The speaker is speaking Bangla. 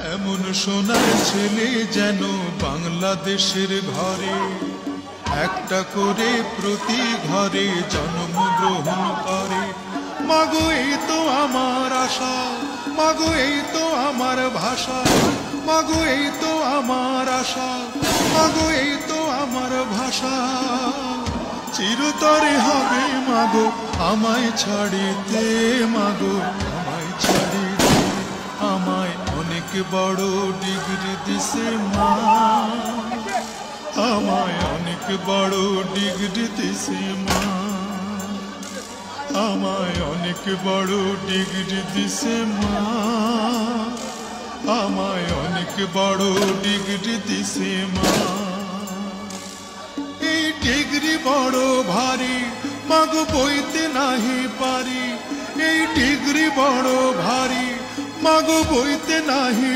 এমন সোনার ছেলে যেন বাংলাদেশের ঘরে একটা করে প্রতি ঘরে জন্মগ্রহণ করে। মাগো এই তো আমার আশা, মাগো এই তো আমার ভাষা, মাগো এই তো আমার আশা, মাগো এই তো আমার ভাষা। চিরতরে হবে মাগো আমায় ছাড়িতে, মাগো আমায় ছাড়িতে। আমায় অনেক বড় ডিগ্রি দিছে মা, আমায় অনেক বড় ডিগ্রি দিছে মা, আমায় অনেক বড় ডিগ্রি দিছে মা, আমায় অনেক বড় ডিগ্রি দিছে মা। এই ডিগ্রি বড় ভারী মাগো বইতে নাহি পারি, এই ডিগ্রি বড় ভারী মাগো বইতে নাহি